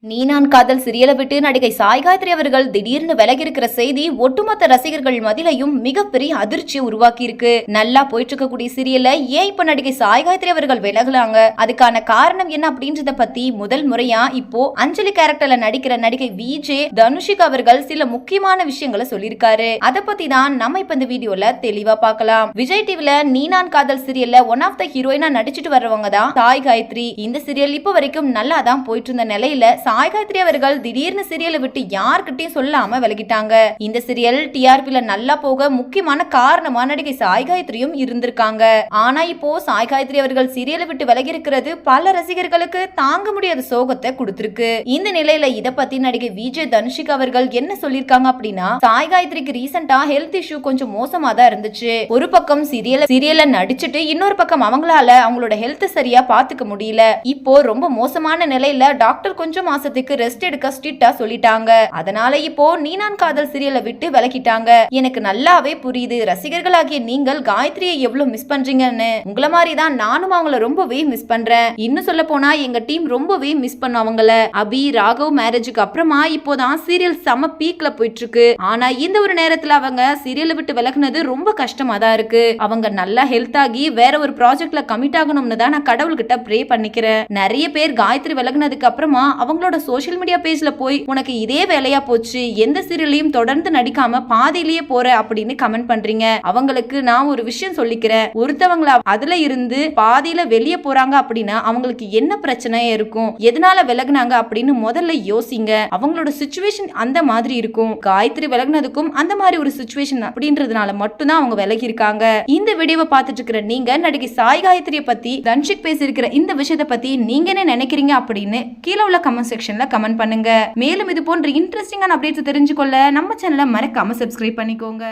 நீ நான் காதல் சீரியலை விட்டு நடிகை சாய் காயத்ரி அவர்கள் திடீர்னு விலகி இருக்கிற செய்தி ஒட்டுமொத்த ரசிகர்கள் மத்தியிலையும் மிகப்பெரிய அதிர்ச்சியை உருவாக்கி இருக்கு. நல்லா போயிட்டு இருக்கக்கூடிய சீரியல்ல ஏன் இப்ப நடிகை சாய் காயத்ரி அவர்கள் விலகலாங்க, அதுக்கான காரணம் என்ன அப்படின்றத பத்தி முதல் முறையா இப்போ அஞ்சலி கேரக்டர்ல நடிக்கிற நடிகை விஜே தனுஷிக் அவர்கள் சில முக்கியமான விஷயங்களை சொல்லியிருக்காரு. அதை பத்தி தான் நம்ம இப்ப இந்த வீடியோல தெளிவா பார்க்கலாம். விஜய் டிவில நீ நான் காதல் சீரியல்ல ஒன் ஆஃப் த ஹீரோயினா நடிச்சிட்டு வர்றவங்க தான் சாய் காயத்ரி. இந்த சீரியல் இப்ப வரைக்கும் நல்லா தான் போயிட்டு இருந்த நிலையில சாய் காயத்ரி அவர்கள் திடீர்னு சீரியலை விட்டு யார்கிட்டயும் சொல்லாம விலகிட்டாங்க. இந்த சீரியல் டிஆர்பில நல்லா போக முக்கியமான காரணமா நடிகை சாய் காயத்ரியும் இருந்திருக்காங்க. ஆனா இப்போ சாய் காயத்ரி அவர்கள் சீரியலை விட்டு விலகி இருக்கிறது பல ரசிகர்களுக்கு தாங்க முடியாத சோகத்தை கொடுத்திருக்கு. இந்த நிலையில இத பத்தி நடிகை விஜய் தனுஷிக் அவர்கள் என்ன சொல்லிருக்காங்க அப்படின்னா, சாய் காயத்ரிக்கு ரீசெண்டா ஹெல்த் இஷ்யூ கொஞ்சம் மோசமா தான் இருந்துச்சு. ஒரு பக்கம் சீரியல்ல நடிச்சிட்டு இன்னொரு பக்கம் அவங்களால அவங்களோட ஹெல்த் சரியா பாத்துக்க முடியல. இப்போ ரொம்ப மோசமான நிலையில டாக்டர் கொஞ்சம் மாசத்துக்கு ரெஸ்ட் எடுக்க ஸ்ட்ரிக்ட்டா சொல்லிட்டாங்க. அதனால இப்போ நீ நான் காதல் சீரியலை விட்டு விலகிட்டாங்க. எனக்கு நல்லாவே புரியுது, ரசிகர்களாகிய நீங்கள் காயத்ரியை எவ்வளவு மிஸ் பண்றீங்கன்னு. உங்கள மாதிரி தான் நானும் அவங்கள ரொம்பவே மிஸ் பண்றேன். இன்னும் சொல்ல போனா எங்க டீம் ரொம்பவே மிஸ் பண்ண அவங்கள. அபி ராகவ் மேரேஜுக்கு அப்புறமா இப்போதான் சீரியல் செம பீக்ல போயிட்டு இருக்கு. ஆனா இந்த ஒரு நேரத்துல அவங்க சீரியலை விட்டு விலகுனது ரொம்ப கஷ்டமா தான் இருக்கு. அவங்க நல்லா ஹெல்த் ஆகி வேற ஒரு ப்ராஜெக்ட்ல கமிட் ஆகணும்னு தான் நான் கடவுள்கிட்ட ப்ரே பண்ணிக்கிறேன். நிறைய பேர் காயத்ரி விலகுனதுக்கு அப்புறமா அவங்களோட சோஷியல் மீடியா பேஜ்ல போய் உனக்கு இதே வேலையா போச்சு, எந்த சீரியலையும் தொடர்ந்து நடிக்காம பாதியிலேயே போற அப்படின்னு கமெண்ட் பண்றீங்க. அவங்களுக்கு நான் ஒரு விஷயம் சொல்லிக்கிறேன், ஒருத்தவங்கள அதுல இருந்து பாதியில வெளியே போறாங்க அப்படின்னா அவங்களுக்கு என்ன பிரச்சனையா இருக்கும், எதனால விலகுனாங்க அப்படின்னு முதல்ல யோசிங்க. அவங்களோட சிச்சுவேஷன் அந்த மாதிரி இருக்கும். காயத்ரி விலகுனதுக்கும் அந்த மாதிரி ஒரு சிச்சுவேஷன் அப்படின்றதுனால மட்டும்தான் அவங்க விலகி இருக்காங்க. இந்த வீடியோவை பார்த்துட்டு இருக்கிற நீங்க நடிகை சாய் காயத்ரியை பத்தி தனுஷிக் பேசியிருக்கிற இந்த விஷயத்தை பத்தி நீங்க என்ன நினைக்கிறீங்க அப்படின்னு கீழே உள்ள கமெண்ட் செக்ஷன்ல கமெண்ட் பண்ணுங்க. மேலும் இது போன்ற இன்ட்ரெஸ்டிங்கான அப்டேட்ஸ் தெரிஞ்சுக்கொள்ள நம்ம சேனலை மறக்காம சப்ஸ்கிரைப் பண்ணிக்கோங்க.